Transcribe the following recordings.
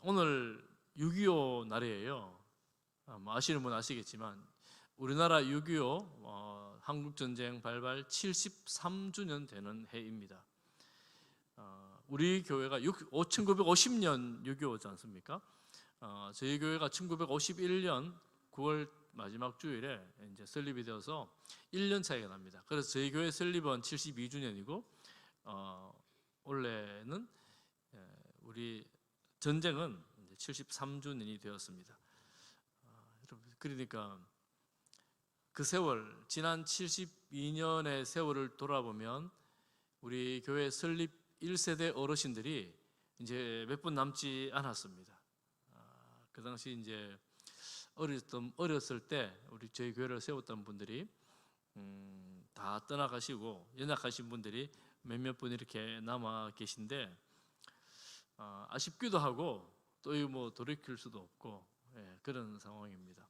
오늘 6.25 날이에요. 뭐 아시는 분 아시겠지만 우리나라 6.25 한국전쟁 발발 73주년 되는 해입니다. 우리 교회가 1950년 6.25지 않습니까? 저희 교회가 1951년 9월 마지막 주일에 이제 설립이 되어서 1년 차이가 납니다. 그래서 저희 교회 설립은 72주년이고 올해는 우리 전쟁은 73주년이 되었습니다. 그러니까 그 세월, 지난 72년의 세월을 돌아보면 우리 교회 설립 1세대 어르신들이 이제 몇 분 남지 않았습니다. 그 당시 이제 어렸을 때 우리 저희 교회를 세웠던 분들이 다 떠나가시고 연약하신 분들이 몇몇 분 이렇게 남아 계신데 아쉽기도 하고 또 뭐 돌이킬 수도 없고 그런 상황입니다.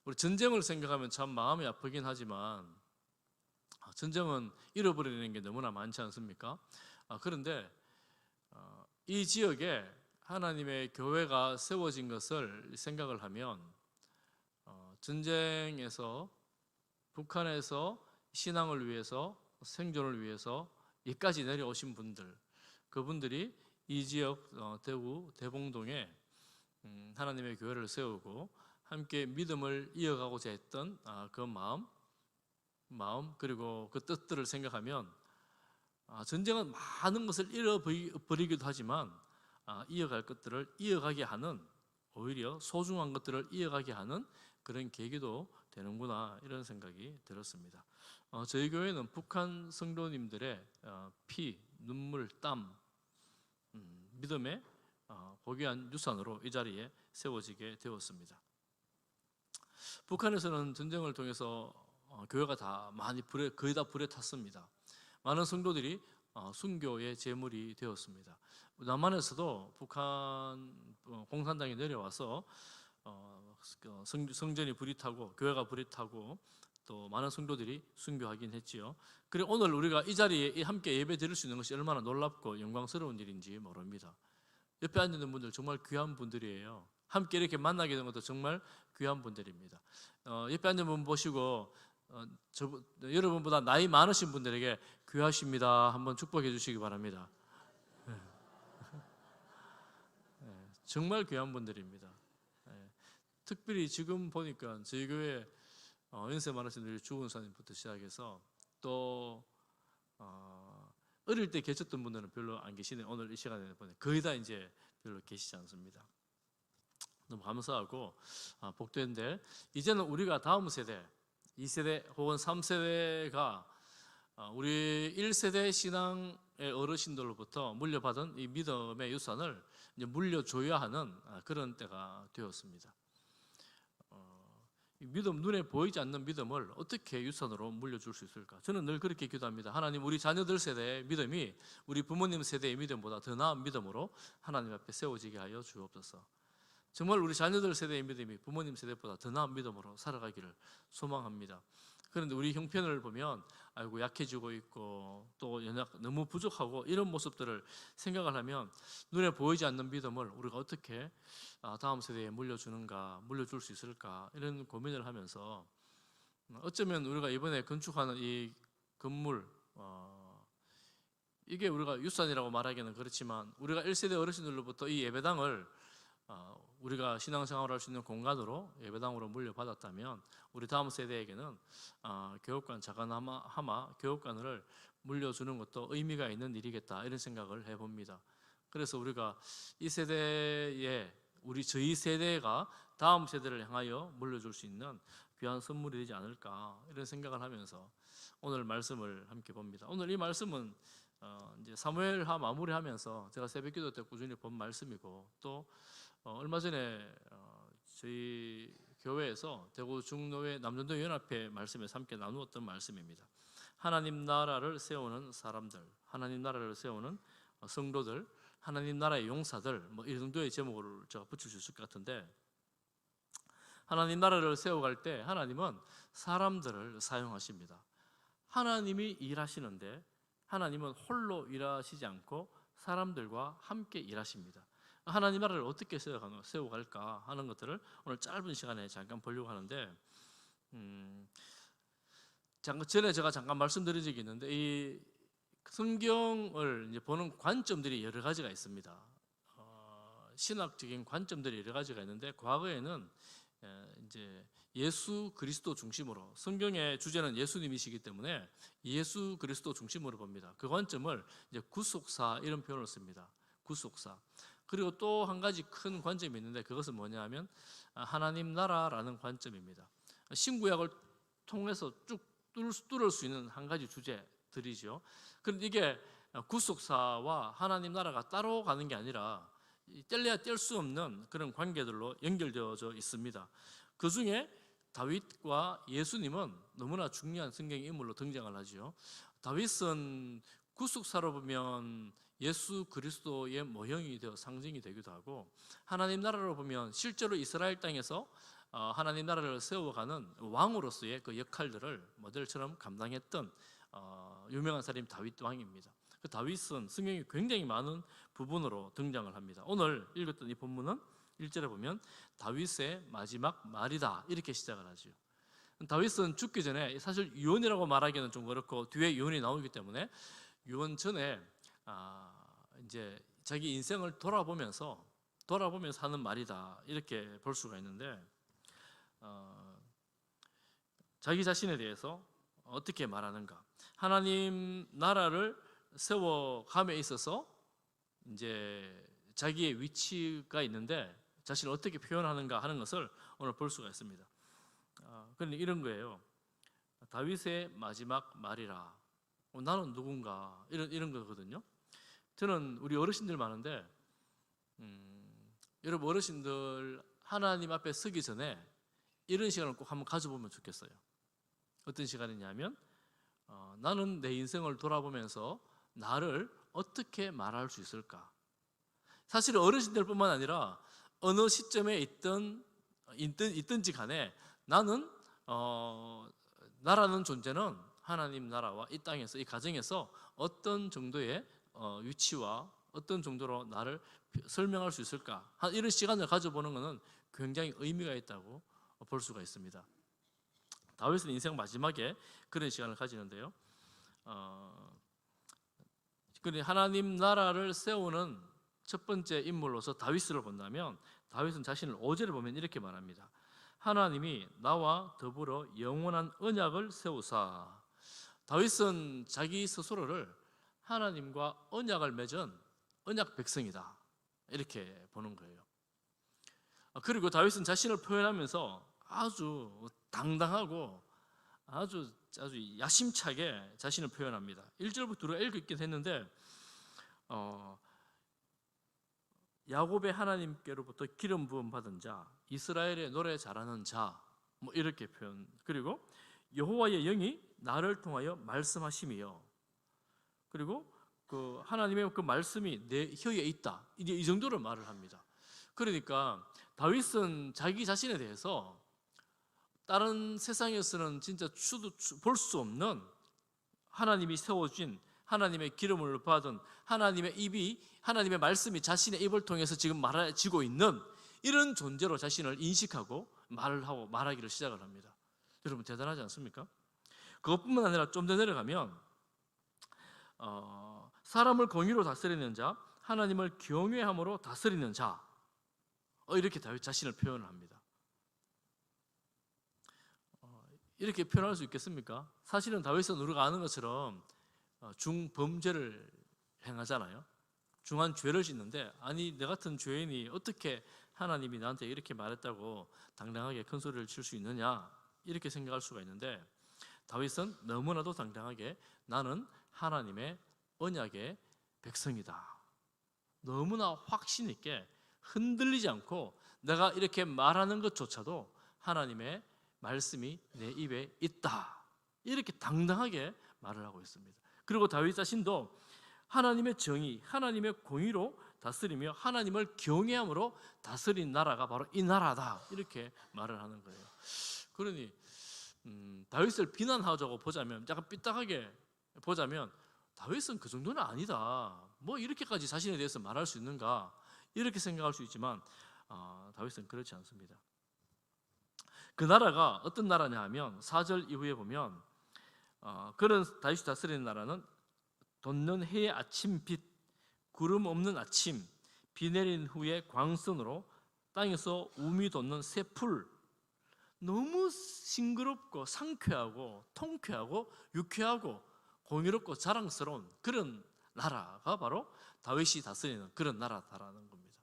우리 전쟁을 생각하면 참 마음이 아프긴 하지만 전쟁은 잃어버리는 게 너무나 많지 않습니까? 그런데 이 지역에 하나님의 교회가 세워진 것을 생각을 하면 전쟁에서 북한에서 신앙을 위해서 생존을 위해서 여기까지 내려오신 분들, 그분들이 이 지역 대구 대봉동에 하나님의 교회를 세우고 함께 믿음을 이어가고자 했던 그 마음 그리고 그 뜻들을 생각하면 전쟁은 많은 것을 잃어버리기도 하지만 이어갈 것들을 이어가게 하는, 오히려 소중한 것들을 이어가게 하는 그런 계기도 되는구나, 이런 생각이 들었습니다. 저희 교회는 북한 성도님들의 피, 눈물, 땀, 믿음의 고귀한 유산으로 이 자리에 세워지게 되었습니다. 북한에서는 전쟁을 통해서 교회가 다 거의 다 불에 탔습니다. 많은 성도들이 순교의 제물이 되었습니다. 남한에서도 북한 공산당이 내려와서 성전이 불이 타고 교회가 불이 타고 또 많은 성도들이 순교하긴 했지요. 그리고 오늘 우리가 이 자리에 함께 예배 드릴 수 있는 것이 얼마나 놀랍고 영광스러운 일인지 모릅니다. 옆에 앉아 있는 분들 정말 귀한 분들이에요. 함께 이렇게 만나게 된 것도 정말 귀한 분들입니다. 옆에 앉은 분 보시고 여러분보다 나이 많으신 분들에게 귀하십니다 한번 축복해 주시기 바랍니다. 정말 귀한 분들입니다. 특별히 지금 보니까 저희 교회 연세 많으신 우리 주원사님부터 시작해서 또 어릴 때 계셨던 분들은 별로 안 계시네요. 오늘 이 시간에 보니 거의 다 이제 별로 계시지 않습니다. 너무 감사하고 복된데, 이제는 우리가 다음 세대, 2세대 혹은 3세대가 우리 1세대 신앙의 어르신들로부터 물려받은 이 믿음의 유산을 이제 물려줘야 하는 그런 때가 되었습니다. 믿음, 눈에 보이지 않는 믿음을 어떻게 유산으로 물려줄 수 있을까? 저는 늘 그렇게 기도합니다. 하나님, 우리 자녀들 세대의 믿음이 우리 부모님 세대의 믿음보다 더 나은 믿음으로 하나님 앞에 세워지게 하여 주옵소서. 정말 우리 자녀들 세대의 믿음이 부모님 세대보다 더 나은 믿음으로 살아가기를 소망합니다. 그런데 우리 형편을 보면 아이고 약해지고 있고 또 너무 부족하고 이런 모습들을 생각을 하면 눈에 보이지 않는 믿음을 우리가 어떻게 다음 세대에 물려줄 수 있을까, 이런 고민을 하면서 어쩌면 우리가 이번에 건축하는 이 건물 이게 우리가 유산이라고 말하기는 그렇지만 우리가 1세대 어르신들로부터 이 예배당을 우리가 신앙생활을 할 수 있는 공간으로 예배당으로 물려받았다면 우리 다음 세대에게는 교육관, 작은하마 교육관을 물려주는 것도 의미가 있는 일이겠다, 이런 생각을 해봅니다. 그래서 우리가 이 세대에 저희 세대가 다음 세대를 향하여 물려줄 수 있는 귀한 선물이 되지 않을까, 이런 생각을 하면서 오늘 말씀을 함께 봅니다. 오늘 이 말씀은 이제 사무엘하 마무리하면서 제가 새벽기도 때 꾸준히 본 말씀이고 또 얼마 전에 저희 교회에서 대구 중노회 남전도 연합회 말씀에서 함께 나누었던 말씀입니다. 하나님 나라를 세우는 사람들, 하나님 나라를 세우는 성도들, 하나님 나라의 용사들, 이 정도의 제목을 제가 붙일 수 있을 것 같은데, 하나님 나라를 세워갈 때 하나님은 사람들을 사용하십니다. 하나님이 일하시는데 하나님은 홀로 일하시지 않고 사람들과 함께 일하십니다. 하나님 나라를 어떻게 세워갈까 하는 것들을 오늘 짧은 시간에 잠깐 보려고 하는데, 전에 제가 잠깐 말씀드린 적이 있는데, 이 성경을 이제 보는 관점들이 여러 가지가 있습니다. 신학적인 관점들이 여러 가지가 있는데, 과거에는 이제 예수 그리스도 중심으로, 성경의 주제는 예수님이시기 때문에 예수 그리스도 중심으로 봅니다. 그 관점을 이제 구속사 이런 표현을 씁니다. 구속사. 그리고 또 한 가지 큰 관점이 있는데, 그것은 뭐냐면 하나님 나라라는 관점입니다. 신구약을 통해서 쭉 뚫을 수 있는 한 가지 주제들이죠. 그런데 이게 구속사와 하나님 나라가 따로 가는 게 아니라 뗄래야 뗄 수 없는 그런 관계들로 연결되어져 있습니다. 그 중에 다윗과 예수님은 너무나 중요한 성경의 인물로 등장을 하죠. 다윗은 구속사로 보면 예수 그리스도의 모형이 되어 상징이 되기도 하고, 하나님 나라로 보면 실제로 이스라엘 땅에서 하나님 나라를 세워가는 왕으로서의 그 역할들을 모델처럼 감당했던 유명한 사람이 다윗 왕입니다. 그 다윗은 성경이 굉장히 많은 부분으로 등장을 합니다. 오늘 읽었던 이 본문은 1절에 보면 다윗의 마지막 말이다 이렇게 시작을 하죠. 다윗은 죽기 전에, 사실 유언이라고 말하기는 좀 그렇고 뒤에 유언이 나오기 때문에 유언 전에 이제 자기 인생을 돌아보면서 하는 말이다 이렇게 볼 수가 있는데, 자기 자신에 대해서 어떻게 말하는가, 하나님 나라를 세워감에 있어서 이제 자기의 위치가 있는데 자신을 어떻게 표현하는가 하는 것을 오늘 볼 수가 있습니다. 그런데 이런 거예요. 다윗의 마지막 말이라. 나는 누군가, 이런 거거든요. 저는 우리 어르신들 많은데, 여러분 어르신들 하나님 앞에 서기 전에 이런 시간을 꼭 한번 가져보면 좋겠어요. 어떤 시간이냐면, 나는 내 인생을 돌아보면서 나를 어떻게 말할 수 있을까? 사실 어르신들뿐만 아니라 어느 시점에 있든지 간에 나는 나라는 존재는 하나님 나라와 이 땅에서, 이 가정에서 어떤 정도의 위치와 어떤 정도로 나를 설명할 수 있을까? 이런 시간을 가져보는 것은 굉장히 의미가 있다고 볼 수가 있습니다. 다윗은 인생 마지막에 그런 시간을 가지는데요. 하나님 나라를 세우는 첫 번째 인물로서 다윗을 본다면, 다윗은 자신을 5절에 보면 이렇게 말합니다. 하나님이 나와 더불어 영원한 언약을 세우사. 다윗은 자기 스스로를 하나님과 언약을 맺은 언약 백성이다 이렇게 보는 거예요. 그리고 다윗은 자신을 표현하면서 아주 당당하고 아주 야심차게 자신을 표현합니다. 1절부터 우리가 읽긴 했는데, 야곱의 하나님께로부터 기름 부음 받은 자, 이스라엘의 노래 잘하는 자, 뭐 이렇게 표현. 그리고 여호와의 영이 나를 통하여 말씀하심이요. 그리고 그 하나님의 그 말씀이 내 혀에 있다. 이제 이 정도로 말을 합니다. 그러니까 다윗은 자기 자신에 대해서 다른 세상에서는 진짜 볼 수 없는 하나님이 세워진, 하나님의 기름을 받은 하나님의 말씀이 자신의 입을 통해서 지금 말해지고 있는 이런 존재로 자신을 인식하고 말하기를 시작을 합니다. 여러분 대단하지 않습니까? 그것뿐만 아니라 좀 더 내려가면 사람을 공의로 다스리는 자, 하나님을 경외함으로 다스리는 자, 이렇게 다윗 자신을 표현을 합니다. 이렇게 표현할 수 있겠습니까? 사실은 다윗은 우리가 아는 것처럼 중범죄를 행하잖아요. 중한 죄를 짓는데, 아니 내 같은 죄인이 어떻게 하나님이 나한테 이렇게 말했다고 당당하게 큰 소리를 칠 수 있느냐 이렇게 생각할 수가 있는데, 다윗은 너무나도 당당하게 나는 하나님의 언약의 백성이다, 너무나 확신 있게 흔들리지 않고 내가 이렇게 말하는 것조차도 하나님의 말씀이 내 입에 있다 이렇게 당당하게 말을 하고 있습니다. 그리고 다윗 자신도 하나님의 정의, 하나님의 공의로 다스리며 하나님을 경외함으로 다스린 나라가 바로 이 나라다 이렇게 말을 하는 거예요. 그러니 다윗을 비난하자고 보자면, 약간 삐딱하게 보자면 다윗은 그 정도는 아니다, 뭐 이렇게까지 자신에 대해서 말할 수 있는가, 이렇게 생각할 수 있지만 다윗은 그렇지 않습니다. 그 나라가 어떤 나라냐 하면 4절 이후에 보면 그런 다윗이 다스리는 나라는 돋는 해의 아침빛, 구름 없는 아침, 비 내린 후에 광선으로 땅에서 우미 돋는 새풀, 너무 싱그럽고 상쾌하고 통쾌하고 유쾌하고 공유롭고 자랑스러운 그런 나라가 바로 다윗이 다스리는 그런 나라다라는 겁니다.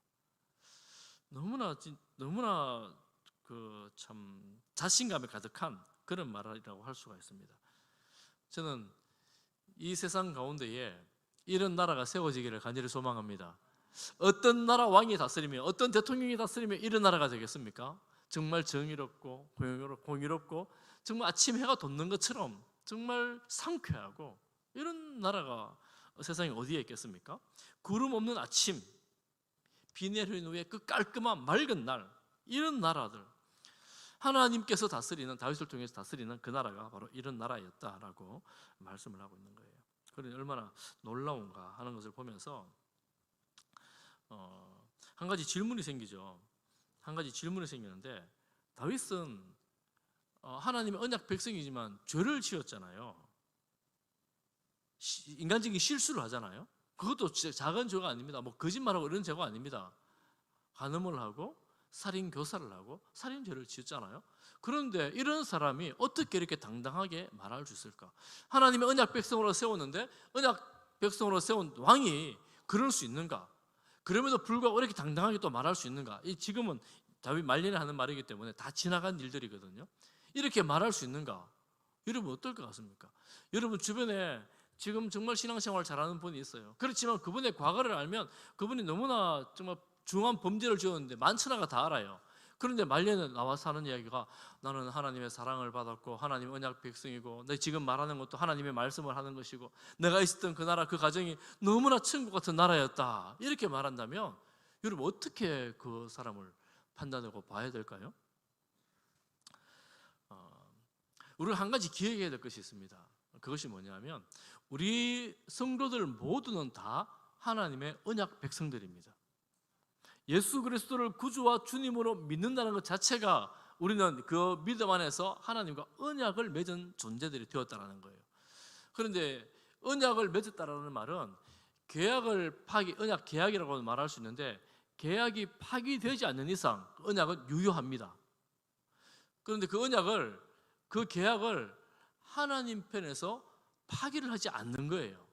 너무나 그 참 자신감에 가득한 그런 말이라고 할 수가 있습니다. 저는 이 세상 가운데에 이런 나라가 세워지기를 간절히 소망합니다. 어떤 나라 왕이 다스리며 어떤 대통령이 다스리며 이런 나라가 되겠습니까? 정말 정의롭고 공유롭고 정말 아침 해가 돋는 것처럼 정말 상쾌하고 이런 나라가 세상에 어디에 있겠습니까? 구름 없는 아침, 비 내린 후에 그 깔끔한 맑은 날, 이런 나라들, 하나님께서 다스리는, 다윗을 통해서 다스리는 그 나라가 바로 이런 나라였다라고 말씀을 하고 있는 거예요. 그러니 얼마나 놀라운가 하는 것을 보면서 한 가지 질문이 생기죠. 한 가지 질문이 생기는데, 다윗은 하나님의 언약 백성이지만 죄를 지었잖아요. 인간적인 실수를 하잖아요. 그것도 작은 죄가 아닙니다. 뭐 거짓말하고 이런 죄가 아닙니다. 간음을 하고 살인 교사를 하고 살인죄를 지었잖아요. 그런데 이런 사람이 어떻게 이렇게 당당하게 말할 수 있을까? 하나님의 언약 백성으로 세웠는데 언약 백성으로 세운 왕이 그럴 수 있는가? 그럼에도 불구하고 이렇게 당당하게 또 말할 수 있는가? 이 지금은 다윗 말년에 하는 말이기 때문에 다 지나간 일들이거든요. 이렇게 말할 수 있는가? 여러분 어떨 것 같습니까? 여러분 주변에 지금 정말 신앙생활 잘하는 분이 있어요. 그렇지만 그분의 과거를 알면 그분이 너무나 정말 중한 범죄를 지었는데 만천하가 다 알아요. 그런데 말년에 나와서 하는 이야기가, 나는 하나님의 사랑을 받았고 하나님 언약 백성이고 내 지금 말하는 것도 하나님의 말씀을 하는 것이고 내가 있었던 그 나라 그 가정이 너무나 천국 같은 나라였다, 이렇게 말한다면 여러분 어떻게 그 사람을 판단하고 봐야 될까요? 우리가 한 가지 기억해야 될 것이 있습니다. 그것이 뭐냐면 우리 성도들 모두는 다 하나님의 언약 백성들입니다. 예수 그리스도를 구주와 주님으로 믿는다는 것 자체가 우리는 그 믿음 안에서 하나님과 언약을 맺은 존재들이 되었다는 거예요. 그런데 언약을 맺었다라는 말은 언약 계약이라고 말할 수 있는데, 계약이 파기되지 않는 이상 언약은 유효합니다. 그런데 그 계약을 하나님 편에서 파기를 하지 않는 거예요.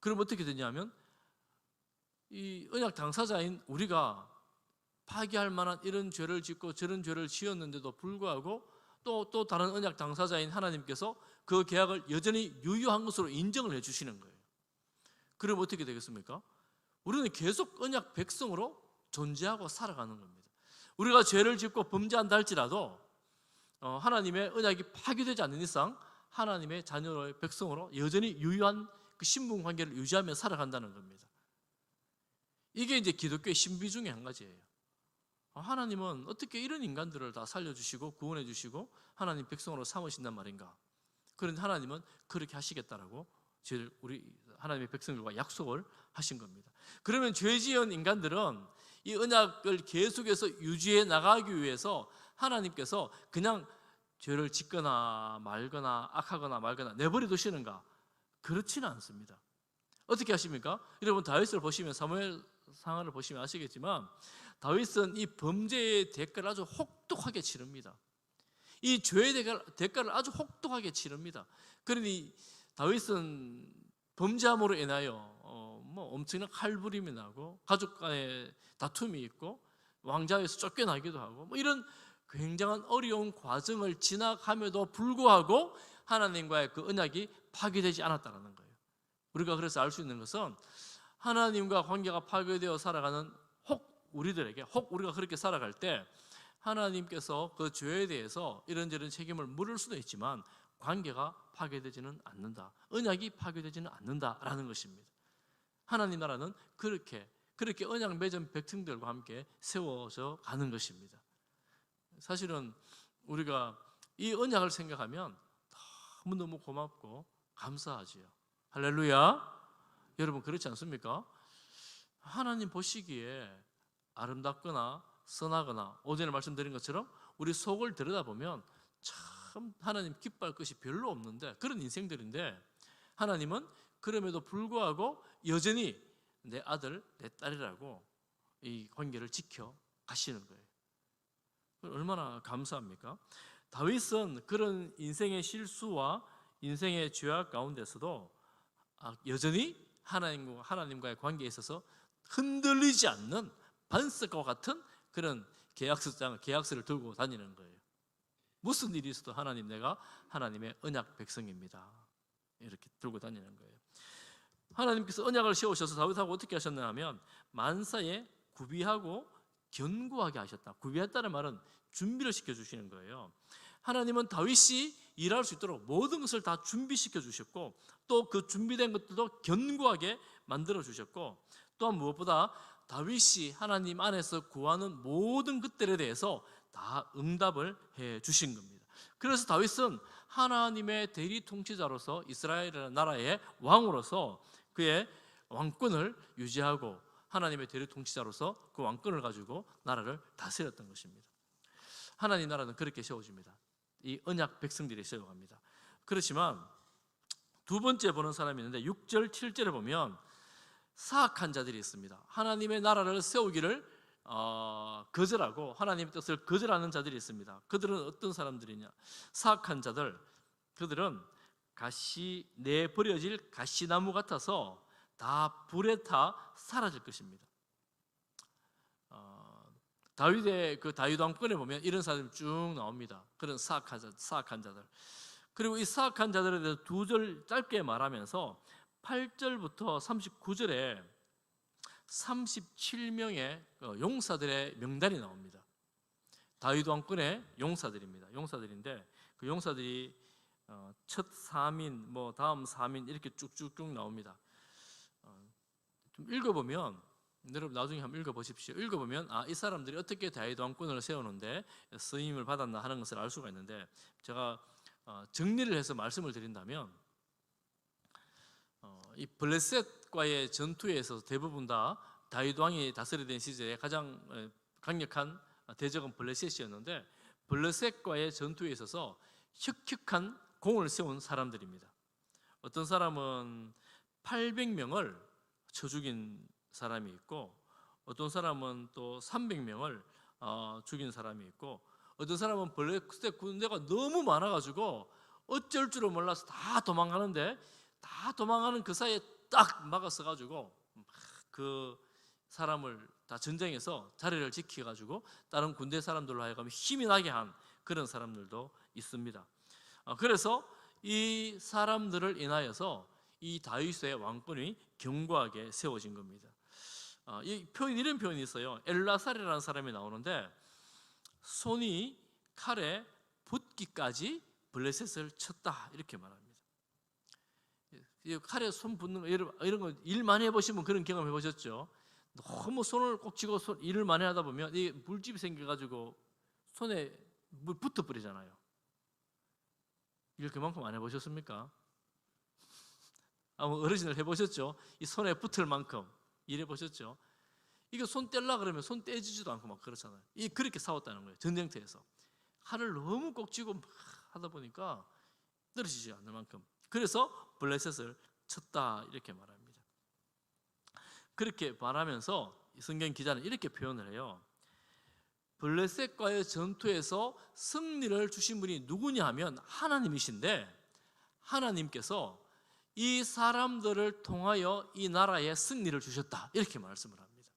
그럼 어떻게 되냐면 이 언약 당사자인 우리가 파기할 만한 이런 죄를 짓고 저런 죄를 지었는데도 불구하고 또 다른 언약 당사자인 하나님께서 그 계약을 여전히 유효한 것으로 인정을 해주시는 거예요. 그럼 어떻게 되겠습니까? 우리는 계속 언약 백성으로 존재하고 살아가는 겁니다. 우리가 죄를 짓고 범죄한다 할지라도 하나님의 언약이 파기되지 않는 이상 하나님의 자녀의 백성으로 여전히 유효한 그 신분 관계를 유지하며 살아간다는 겁니다. 이게 이제 기독교의 신비 중에 한 가지예요. 하나님은 어떻게 이런 인간들을 다 살려주시고 구원해 주시고 하나님 백성으로 삼으신단 말인가? 그런데 하나님은 그렇게 하시겠다라고 우리 하나님의 백성들과 약속을 하신 겁니다. 그러면 죄 지은 인간들은 이 언약을 계속해서 유지해 나가기 위해서 하나님께서 그냥 죄를 짓거나 말거나 악하거나 말거나 내버려 두시는가? 그렇지는 않습니다. 어떻게 하십니까? 여러분 다윗을 보시면, 사무엘 상하를 보시면 아시겠지만 다윗은 이 범죄의 대가를 아주 혹독하게 치릅니다. 이 죄의 대가를 아주 혹독하게 치릅니다. 그러니 다윗은 범죄함으로 인하여 엄청난 칼부림이 나고 가족 간의 다툼이 있고 왕좌에서 쫓겨나기도 하고 이런 굉장한 어려운 과정을 지나감에도 불구하고 하나님과의 그 언약이 파괴되지 않았다는 거예요. 우리가 그래서 알 수 있는 것은 하나님과 관계가 파괴되어 살아가는 우리가 그렇게 살아갈 때 하나님께서 그 죄에 대해서 이런저런 책임을 물을 수도 있지만 관계가 파괴되지는 않는다, 언약이 파괴되지는 않는다라는 것입니다. 하나님 나라는 그렇게 언약 맺은 백성들과 함께 세워져 가는 것입니다. 사실은 우리가 이 언약을 생각하면 너무너무 고맙고 감사하지요. 할렐루야. 여러분 그렇지 않습니까? 하나님 보시기에 아름답거나 선하거나 오전에 말씀드린 것처럼 우리 속을 들여다보면 참 하나님 기뻐할 것이 별로 없는데 그런 인생들인데, 하나님은 그럼에도 불구하고 여전히 내 아들, 내 딸이라고 이 관계를 지켜 가시는 거예요. 얼마나 감사합니까? 다윗은 그런 인생의 실수와 인생의 죄악 가운데서도 여전히 하나님과의 관계에 있어서 흔들리지 않는 반석과 같은 그런 계약서를 들고 다니는 거예요. 무슨 일이 있어도 내가 하나님의 언약 백성입니다, 이렇게 들고 다니는 거예요. 하나님께서 언약을 세우셔서 다윗하고 어떻게 하셨나 하면 만사에 구비하고 견고하게 하셨다. 구비했다는 말은 준비를 시켜주시는 거예요. 하나님은 다윗이 일할 수 있도록 모든 것을 다 준비시켜 주셨고, 또 그 준비된 것들도 견고하게 만들어 주셨고, 또한 무엇보다 다윗이 하나님 안에서 구하는 모든 것들에 대해서 다 응답을 해 주신 겁니다. 그래서 다윗은 하나님의 대리 통치자로서 이스라엘 나라의 왕으로서 그의 왕권을 유지하고 하나님의 대리 통치자로서 그 왕권을 가지고 나라를 다스렸던 것입니다. 하나님 나라는 그렇게 세워집니다. 이 언약 백성들이 세워갑니다. 그렇지만 두 번째 보는 사람이 있는데 6절, 7절에 보면 사악한 자들이 있습니다. 하나님의 나라를 세우기를 거절하고 하나님의 뜻을 거절하는 자들이 있습니다. 그들은 어떤 사람들이냐? 사악한 자들, 그들은 내버려질 가시나무 같아서 다 불에 타 사라질 것입니다. 다윗의 그 다윗 왕권에 보면 이런 사람들이 쭉 나옵니다. 그런 사악한 자들. 그리고 이 사악한 자들에 대해서 두 절 짧게 말하면서 8절부터 39절에 37명의 용사들의 명단이 나옵니다. 다윗 왕권의 용사들인데 그 용사들이 첫 3인, 다음 3인 이렇게 쭉쭉쭉 나옵니다. 좀 읽어보면, 여러분 나중에 한번 읽어보십시오. 읽어보면 이 사람들이 어떻게 다윗 왕권을 세우는데 쓰임을 받았나 하는 것을 알 수가 있는데, 제가 정리를 해서 말씀을 드린다면 이 블레셋과의 전투에 있어서 대부분 다 다윗 왕이 다스리던 시절에 가장 강력한 대적은 블레셋이었는데, 블레셋과의 전투에 있어서 혁혁한 공을 세운 사람들입니다. 어떤 사람은 800명을 쳐 죽인 사람이 있고, 어떤 사람은 또 300명을 죽인 사람이 있고, 어떤 사람은 블레셋 군대가 너무 많아가지고 어쩔 줄을 몰라서 다 도망가는데, 다 도망가는 그 사이에 딱 막아서가지고 그 사람을 다 전쟁에서 자리를 지켜가지고 다른 군대 사람들로 하여금 힘이 나게 한 그런 사람들도 있습니다. 그래서 이 사람들을 인하여서 이 다윗의 왕권이 견고하게 세워진 겁니다. 이런 표현이 있어요. 엘라살이라는 사람이 나오는데, 손이 칼에 붙기까지 블레셋을 쳤다, 이렇게 말합니다. 칼에 손 붙는 거, 이런 거 일 많이 해보시면 그런 경험 해보셨죠? 너무 손을 꼭 쥐고 일을 많이 하다 보면 이 물집이 생겨가지고 손에 물 붙어버리잖아요. 일 그만큼 안 해보셨습니까? 어르신들 해보셨죠? 이 손에 붙을 만큼 일해보셨죠? 이거 손 떼려 그러면 손 떼지지도 않고 막 그렇잖아요. 그렇게 싸웠다는 거예요, 전쟁터에서. 칼을 너무 꼭 쥐고 하다 보니까 떨어지지 않는 만큼. 그래서 블레셋을 쳤다, 이렇게 말합니다. 그렇게 말하면서 성경 기자는 이렇게 표현을 해요. 블레셋과의 전투에서 승리를 주신 분이 누구냐 하면 하나님이신데, 하나님께서 이 사람들을 통하여 이 나라에 승리를 주셨다, 이렇게 말씀을 합니다.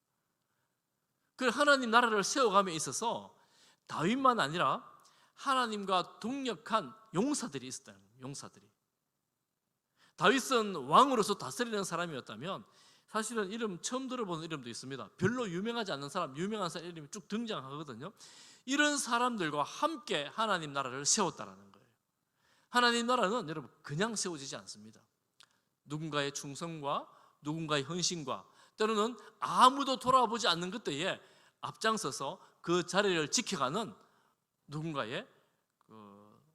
그 하나님 나라를 세워감에 있어서 다윗만 아니라 하나님과 동력한 용사들이 있었다는 거예요. 용사들이. 다윗은 왕으로서 다스리는 사람이었다면 사실은 이름 처음 들어보는 이름도 있습니다. 별로 유명하지 않는 사람, 유명한 사람 이름이 쭉 등장하거든요. 이런 사람들과 함께 하나님 나라를 세웠다라는 거예요. 하나님 나라는 여러분 그냥 세워지지 않습니다. 누군가의 충성과 누군가의 헌신과 때로는 아무도 돌아보지 않는 그때에 앞장서서 그 자리를 지켜가는 누군가의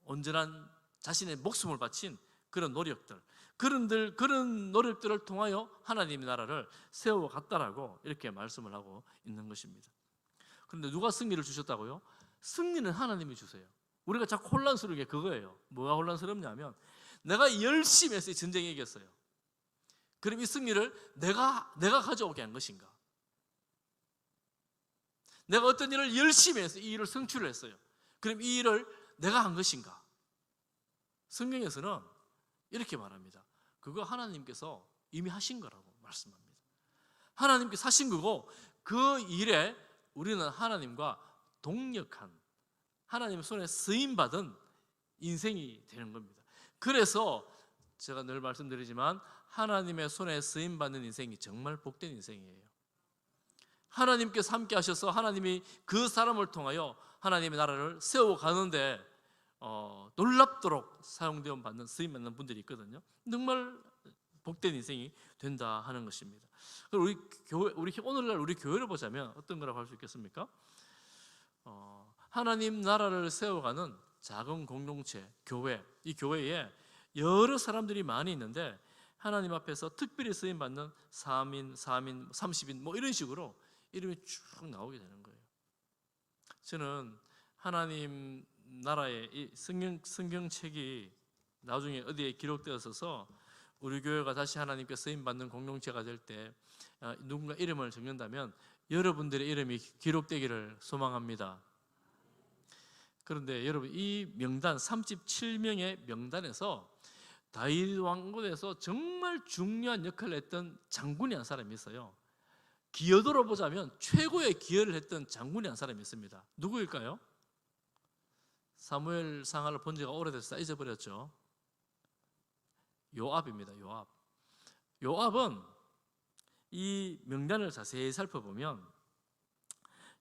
온전한 자신의 목숨을 바친 그런 노력들, 그런 노력들을 통하여 하나님의 나라를 세워갔다라고 이렇게 말씀을 하고 있는 것입니다. 그런데 누가 승리를 주셨다고요? 승리는 하나님이 주세요. 우리가 자꾸 혼란스러운 게 그거예요. 뭐가 혼란스럽냐면 내가 열심히 해서 전쟁에 이겼어요. 그럼 이 승리를 내가 가져오게 한 것인가? 내가 어떤 일을 열심히 해서 이 일을 성취를 했어요. 그럼 이 일을 내가 한 것인가? 성경에서는 이렇게 말합니다. 그거 하나님께서 이미 하신 거라고 말씀합니다. 하나님께서 하신 거고 그 일에 우리는 하나님과 동력한, 하나님의 손에 쓰임받은 인생이 되는 겁니다. 그래서 제가 늘 말씀드리지만 하나님의 손에 쓰임받는 인생이 정말 복된 인생이에요. 하나님께서 함께 하셔서 하나님이 그 사람을 통하여 하나님의 나라를 세워가는데 놀랍도록 사용되어 받는, 쓰임받는 분들이 있거든요. 정말 복된 인생이 된다 하는 것입니다. 우리 오늘날 우리 교회를 보자면 어떤 거라고 할 수 있겠습니까? 하나님 나라를 세워가는 작은 공동체, 교회, 이 교회에 여러 사람들이 많이 있는데 하나님 앞에서 특별히 쓰임받는 3인, 4인, 30인 뭐 이런 식으로 이름이 쭉 나오게 되는 거예요. 저는 하나님 나라의 이 성경책이 나중에 어디에 기록되어서 우리 교회가 다시 하나님께 쓰임받는 공동체가 될 때 누군가 이름을 적는다면 여러분들의 이름이 기록되기를 소망합니다. 그런데 여러분, 이 명단 37명의 명단에서 다윗 왕국에서 정말 중요한 역할을 했던 장군이 한 사람이 있어요. 기여도로 보자면 최고의 기여를 했던 장군이 한 사람이 있습니다. 누구일까요? 사무엘 상하를 본 지가 오래돼서 다 잊어버렸죠. 요압입니다. 요압은 이 명단을 자세히 살펴보면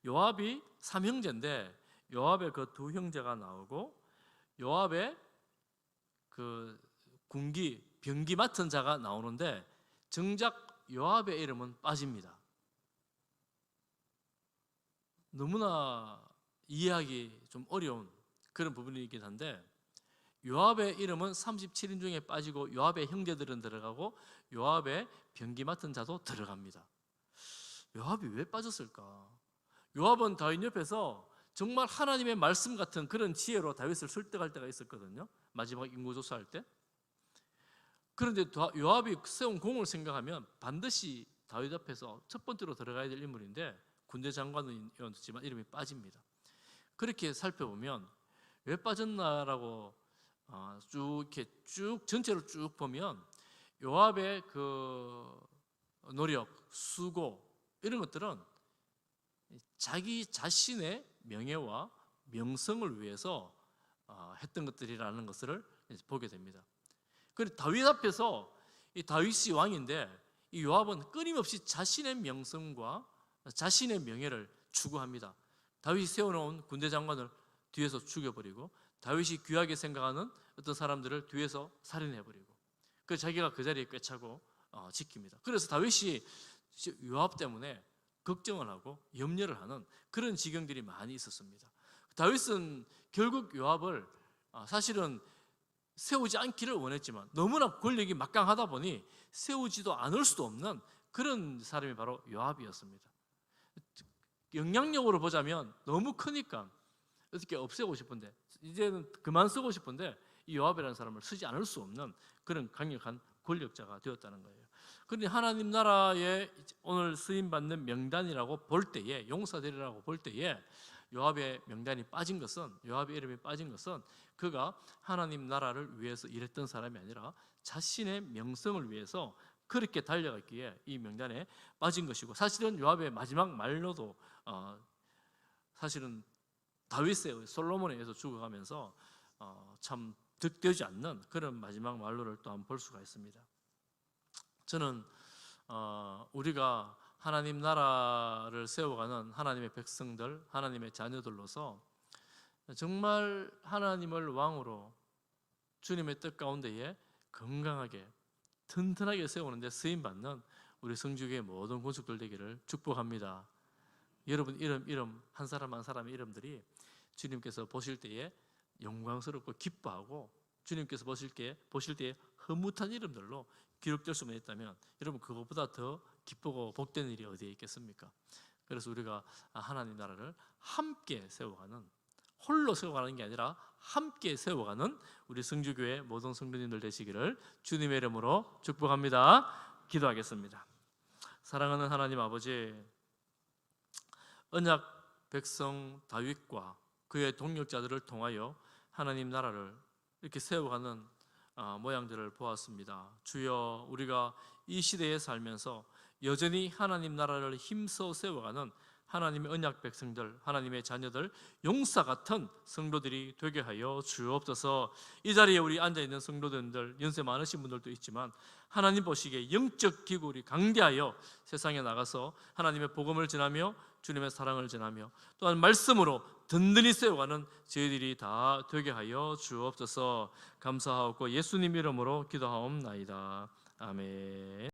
요압이 3형제인데 요압의 그 두 형제가 나오고 요압의 그 병기 맡은 자가 나오는데 정작 요압의 이름은 빠집니다. 너무나 이해하기 좀 어려운 그런 부분이긴 한데 요압의 이름은 37인 중에 빠지고 요압의 형제들은 들어가고 요압의 병기 맡은 자도 들어갑니다. 요압이 왜 빠졌을까? 요압은 다윗 옆에서 정말 하나님의 말씀 같은 그런 지혜로 다윗을 설득할 때가 있었거든요. 마지막 인구조사할 때. 그런데 요압이 세운 공을 생각하면 반드시 다윗 앞에서 첫 번째로 들어가야 될 인물인데 군대 장관이었지만 이름이 빠집니다. 그렇게 살펴보면 왜 빠졌나라고 이렇게 전체로 쭉 보면 요압의 그 노력, 수고 이런 것들은 자기 자신의 명예와 명성을 위해서 했던 것들이라는 것을 보게 됩니다. 그런데 다윗 앞에서 이 다윗이 왕인데 이 요압은 끊임없이 자신의 명성과 자신의 명예를 추구합니다. 다윗이 세워놓은 군대 장관을 뒤에서 죽여버리고 다윗이 귀하게 생각하는 어떤 사람들을 뒤에서 살인해버리고 그 자기가 그 자리에 꿰차고 지킵니다. 그래서 다윗이 요압 때문에 걱정을 하고 염려를 하는 그런 지경들이 많이 있었습니다. 다윗은 결국 요압을 사실은 세우지 않기를 원했지만 너무나 권력이 막강하다 보니 세우지도 않을 수도 없는 그런 사람이 바로 요압이었습니다. 영향력으로 보자면 너무 크니까 어떻게 없애고 싶은데 이제는 그만 쓰고 싶은데 이 요압이라는 사람을 쓰지 않을 수 없는 그런 강력한 권력자가 되었다는 거예요. 그런데 하나님 나라에 오늘 쓰임받는 명단이라고 볼 때에 용사들이라고 볼 때에 요압의 명단이 빠진 것은 요압의 이름이 빠진 것은 그가 하나님 나라를 위해서 일했던 사람이 아니라 자신의 명성을 위해서 그렇게 달려갔기에 이 명단에 빠진 것이고 사실은 요압의 마지막 말로도 사실은 다윗의 솔로몬에 의해서 죽어가면서 참 득되지 않는 그런 마지막 말로를 또 한번 볼 수가 있습니다. 저는 우리가 하나님 나라를 세워가는 하나님의 백성들, 하나님의 자녀들로서 정말 하나님을 왕으로 주님의 뜻 가운데에 건강하게 튼튼하게 세우는 데 쓰임받는 우리 성주교의 모든 권속들 되기를 축복합니다. 여러분 이름 한 사람 한 사람의 이름들이 주님께서 보실 때에 영광스럽고 기뻐하고 주님께서 보실 때에 흐뭇한 이름들로 기록될 수만 있다면 여러분 그것보다 더 기쁘고 복된 일이 어디에 있겠습니까? 그래서 우리가 하나님 나라를 함께 세워가는, 홀로 세워가는 게 아니라 함께 세워가는 우리 성주교회 모든 성도님들 되시기를 주님의 이름으로 축복합니다. 기도하겠습니다. 사랑하는 하나님 아버지, 언약 백성 다윗과 그의 동력자들을 통하여 하나님 나라를 이렇게 세워가는 모양들을 보았습니다. 주여, 우리가 이 시대에 살면서 여전히 하나님 나라를 힘써 세워가는 하나님의 언약 백성들, 하나님의 자녀들, 용사 같은 성도들이 되게 하여 주옵소서. 이 자리에 우리 앉아있는 성도들, 연세 많으신 분들도 있지만 하나님 보시기에 영적 기굴이 강대하여 세상에 나가서 하나님의 복음을 전하며 주님의 사랑을 전하며 또한 말씀으로 든든히 세워가는 저희들이 다 되게 하여 주옵소서. 감사하옵고 예수님 이름으로 기도하옵나이다. 아멘.